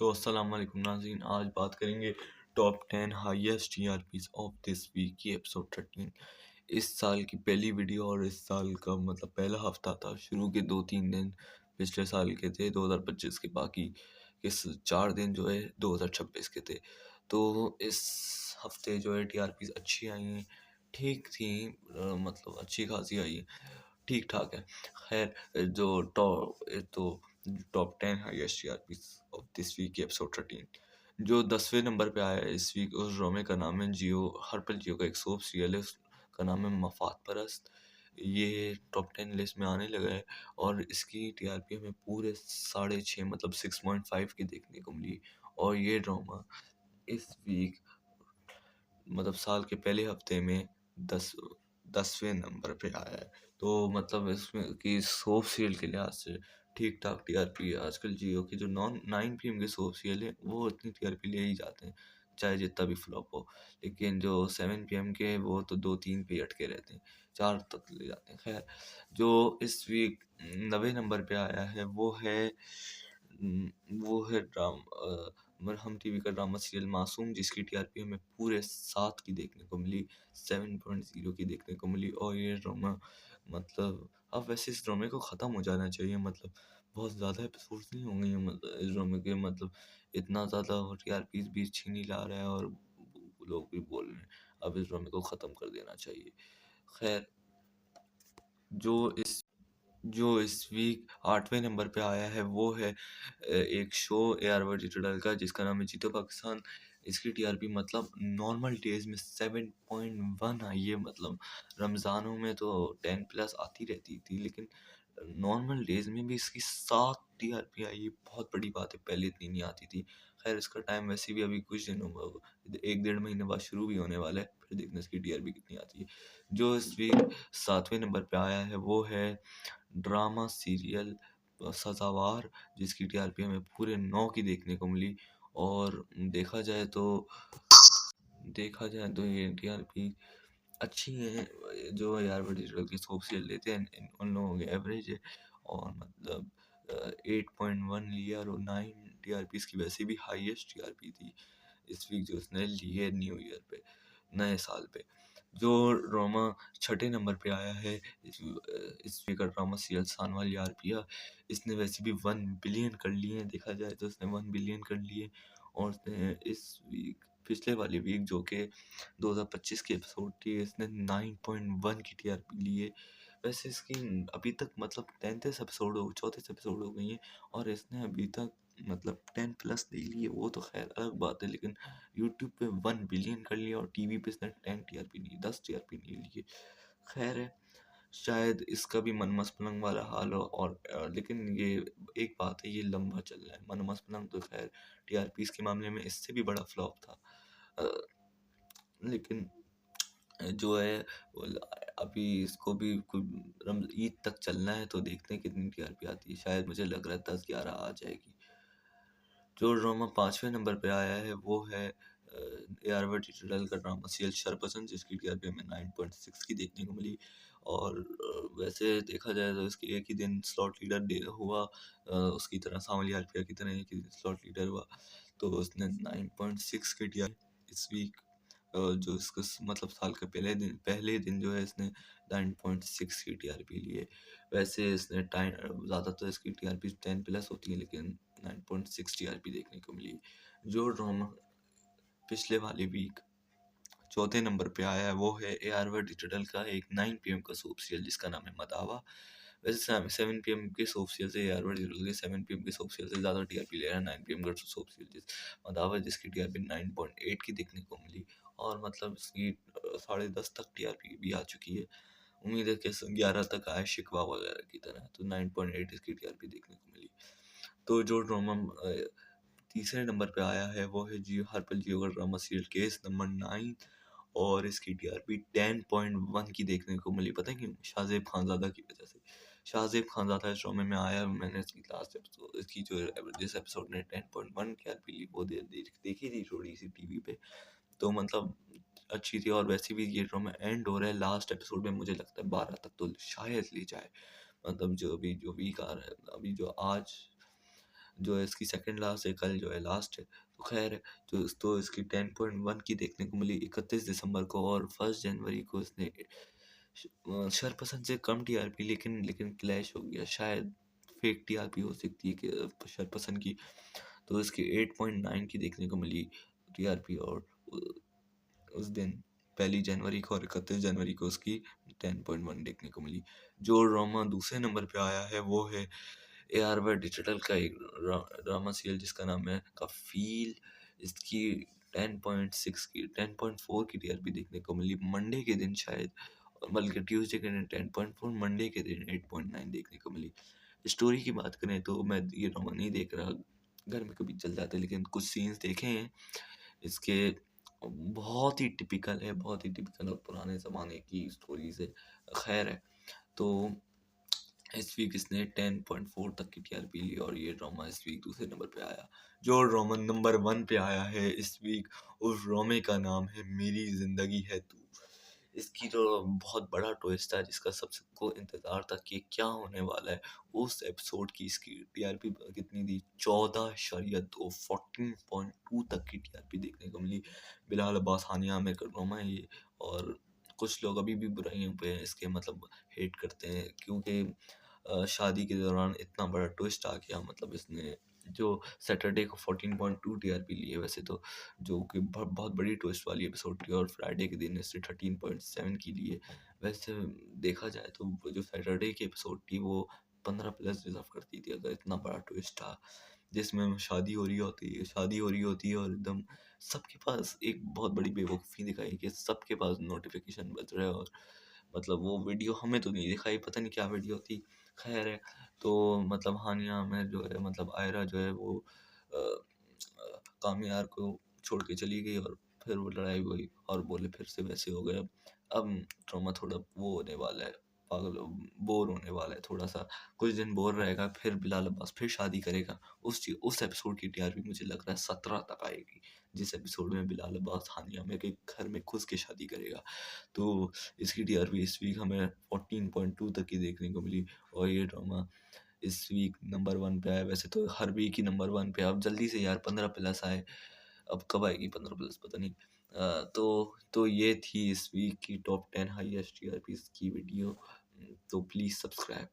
तो अस्सलाम वालेकुम नाज़रीन, आज बात करेंगे top 10 highest TRPs of this week की एपिसोड 13। इस साल की पहली वीडियो और इस साल का मतलब पहला हफ्ता था। शुरू के 2-3 दिन पिछले साल के थे 2025 के, बाकी इस 4 दिन जो है 2026 के थे। तो इस हफ्ते जो है टीआरपीज अच्छी आई हैं, ठीक थी, मतलब अच्छी खासी आई है, ठीक ठाक है। खैर जो top 10 highest TRPs of this week की एपिसोड 13 जो 10वें नंबर पे आया है इस वीक, उस ड्रामे का नाम है जियो। हरपल जियो का एक सोप सीरियल है, उसका नाम है मफाद परस्त। ये टॉप 10 लिस्ट में आने लगा है और इसकी टीआरपी हमें पूरे 6.5 मतलब 6.5 की देखने को मिली। और ये ड्रामा इस वीक मतलब साल के पहले हफ्ते में 10वें नंबर पे आया है। तो मतलब इसमें कि सोप सीरियल के लिहाज से ठीक ठाक टीआरपी है। आजकल जियो की जो 9 PM के सोप सीरियल है वो इतनी टीआरपी ले ही जाते हैं, चाहे जितना भी फ्लॉप हो। लेकिन जो 7 PM के वो तो 2-3 पे अटके रहते हैं, 4 तक ले जाते हैं। खैर जो इस वीक 9वें नंबर पे आया है वो है मरहम टीवी का ड्रामा सीरियल मासूम, जिसकी टीआरपी हमें पूरे 7 की देखने को मिली, 7.0 की देखने को मिली। और ये ड्रामा मतलब अब वैसे इस ड्रामे को ख़त्म हो जाना चाहिए, मतलब बहुत ज़्यादा एपिसोड्स नहीं होंगे ये, मतलब इस ड्रामे के, मतलब इतना ज़्यादा टीआरपीज भी अच्छी नहीं ला रहा है और लोग भी बोल रहे हैं अब इस ड्रामे को ख़त्म कर देना चाहिए। खैर जो इस जो इस वीक 8वें नंबर पे आया है वो है एक शो AR डिजिटल का जिसका नाम है जीतो पाकिस्तान। इसकी टीआरपी मतलब नॉर्मल डेज में 7.1 आई है। मतलब रमज़ानों में तो 10+ आती रहती थी, लेकिन नॉर्मल डेज में भी इसकी 7 टीआरपी आई है, बहुत बड़ी बात है, पहले इतनी नहीं आती थी। खैर इसका टाइम वैसे भी अभी कुछ दिनों में 1-1.5 महीने बाद शुरू भी होने वाला है, फिर देखने इसकी टीआरपी कितनी आती है। जो इस वीक 7वें नंबर पे आया है वो है ड्रामा सीरियल सज़ावार, जिसकी टीआरपी हमें पूरे 9 की देखने को मिली। और देखा जाए तो ये टीआरपी अच्छी है। जो यार डिजिटल की सोप सीरियल लेते हैं उन लोगों के एवरेज है, और मतलब 8.1 लिया और 9 टीआरपी की वैसे भी हाईएस्ट टीआरपी थी इस वीक जो उसने ली है न्यू ईयर पे, नए साल पे। जो ड्रामा 6ठे नंबर पे आया है इस वीक का ड्रामा सीरियल सानवाल यार पिया। इसने वैसे भी 1 बिलियन कर लिए हैं, देखा जाए तो इसने 1 बिलियन कर लिए। और उसने इस वीक पिछले वाली वीक जो कि 2025 की एपिसोड थी, इसने 9.1 की टीआरपी ली है। वैसे इसकी अभी तक मतलब 10th एपिसोड हो 34 एपिसोड हो गई हैं और इसने अभी तक मतलब 10+ नहीं लिए, वो तो खैर अलग बात है। लेकिन यूट्यूब पे 1 बिलियन कर लिया और टीवी पे इसने 10 टीआरपी नहीं, 10 टीआरपी नहीं लिए। खैर है, शायद इसका भी मनमस पलंग वाला हाल हो। और लेकिन ये एक बात है, ये लंबा चल रहा है। मनमस पलंग तो खैर टीआरपीस के मामले में इससे भी बड़ा फ्लॉप था। अ, लेकिन जो है अभी इसको भी ईद तक चलना है, तो देखते हैं कितनी टीआरपी आती है। शायद मुझे लग रहा है 10-11 आ जाएगी। जो ड्रामा 5वें नंबर पे आया है वो है AR डिजिटल का ड्रामा सीरियल शरपसंद, जिसकी टीआरपी हमें 9.6 की देखने को मिली। और वैसे देखा जाए तो इसके एक ही दिन स्लॉट लीडर हुआ, उसकी तरह सांवली आरपीआर की तरह एक ही दिन स्लॉट लीडर हुआ, तो उसने 9.6 की टीआरपी इस वीक जो इसका मतलब साल का पहले दिन जो है इसने 9.6 की टीआरपी ली है। वैसे इसने टाइम ज़्यादातर इसकी टीआरपी 10+ होती है, लेकिन 9.6 टीआरपी देखने को मिली। जो ड्रामा पिछले वाली वीक चौथे नंबर पे आया है वो है AR डिजिटल का एक 9 PM का सोप सीरियल जिसका नाम है मदावा। वैसे 7 PM के सोप सीरियल से AR डिजिटल के 7 PM के सोप सीरियल से ज़्यादा टीआरपी ले रहा है 9 PM का सोप सीरियल मदावा, जिसकी टीआरपी 9.8 की देखने को मिली। और मतलब इसकी 10.5 तक टीआरपी भी आ चुकी है। उम्मीद है कि 11 तक आए शिकवा वगैरह की तरह, तो 9.8 इसकी टीआरपी देखने को मिली। तो जो ड्रामा तीसरे नंबर पे आया है वो है जियो हरपल जियो का ड्रामा सीरियल केस नंबर 9, और इसकी टीआरपी 10.1 की देखने को मिली। पता है क्यों? शाहजेब खानजादा की वजह से। शाहजेब खानजादा इस ड्रामे में आया, मैंने इसकी लास्ट एपिसोड इसकी जो जिस एपिसोड ने 10.1 टीआरपी ली वो देखी थी थोड़ी सी टीवी पे, तो मतलब अच्छी थी। और वैसे भी ये ड्रामा एंड हो रहा है लास्ट एपिसोड में, मुझे लगता है 12 तक तो शायद ले जाए। मतलब जो वीक आ रहा है अभी, जो आज जो है इसकी सेकंड लास्ट है, कल जो है लास्ट है। तो खैर, तो इसकी 10.1 की देखने को मिली 31 दिसंबर को, और 1 जनवरी को इसने शरपसंद से कम टीआरपी, लेकिन क्लैश हो गया, शायद फेक टीआरपी हो सकती है कि शरपसंद की। तो इसकी 8.9 की देखने को मिली टीआरपी, और उस दिन 1 जनवरी को और 31 जनवरी को उसकी 10.1 देखने को मिली। जो ड्रामा दूसरे नंबर पे आया है वो है AR वाई डिजिटल का एक ड्रामा सीरियल जिसका नाम है कफील। इसकी 10.6 की 10.4 की टीआरपी देखने को मिली मंडे के दिन शायद, और बल्कि ट्यूसडे के दिन 10.4, मंडे के दिन 8.9 देखने को मिली। स्टोरी की बात करें तो मैं ये ड्रामा नहीं देख रहा, घर में कभी चल जाता है, लेकिन कुछ सीन्स देखे हैं इसके। बहुत ही टिपिकल है, बहुत ही टिपिकल और पुराने ज़माने की स्टोरी से। खैर है, तो इस वीक इसने 10.4 तक की टीआरपी ली, और ये ड्रामा इस वीक दूसरे नंबर पे आया। जो ड्रामा नंबर 1 पे आया है इस वीक, उस ड्रामे का नाम है मेरी जिंदगी है तू। इसकी जो बहुत बड़ा ट्विस्ट था, जिसका सबको इंतजार था कि क्या होने वाला है, उस एपिसोड की इसकी टीआरपी कितनी थी, 14.2, 14.2 तक की टीआरपी देखने को मिली। बिलाल अब्बास, हानिया आमिर का ड्रामा है ये, और कुछ लोग अभी भी बुराइयों पे इसके मतलब हेट करते हैं, क्योंकि शादी के दौरान इतना बड़ा ट्विस्ट आ गया। मतलब इसने जो सैटरडे को 14.2 टीआरपी ली है वैसे तो, जो कि बहुत बड़ी ट्विस्ट वाली एपिसोड थी, और फ्राइडे के दिन इसने 13.7 की ली है। वैसे देखा जाए तो वो जो सैटरडे की एपिसोड थी वो 15+ डिजर्व करती थी, अगर इतना बड़ा ट्विस्ट था जिसमें शादी हो रही होती है, और एकदम सबके पास एक बहुत बड़ी बेवकूफ़ी दिखाई कि सबके पास नोटिफिकेशन बज रहा है, और मतलब वो वीडियो हमें तो नहीं दिखाई, पता नहीं क्या वीडियो थी। खैर है, तो मतलब हानिया आमिर जो है, मतलब आयरा जो है वो कामयार को छोड़ के चली गई, और फिर वो लड़ाई हुई और बोले फिर से वैसे हो गया। अब ड्रामा थोड़ा वो होने वाला है, पागल बोर होने वाला है थोड़ा सा, कुछ दिन बोर रहेगा, फिर बिलाल अब्बास फिर शादी करेगा। उस एपिसोड की टीआरपी मुझे लग रहा है 17 तक आएगी, जिस एपिसोड में बिलाल अब्बास हानिया आमिर के घर में घुस के शादी करेगा। तो इसकी टीआरपी इस वीक हमें 14.2 तक की देखने को मिली, और ये ड्रामा इस वीक नंबर 1 पे आया। वैसे तो हर वीक ही नंबर 1 पे, अब जल्दी से यार 15+ आए, अब कब आएगी 15+ पता नहीं। तो ये थी इस वीक की टॉप 10 हाईएस्ट टीआरपीज की वीडियो। तो प्लीज़ सब्सक्राइब।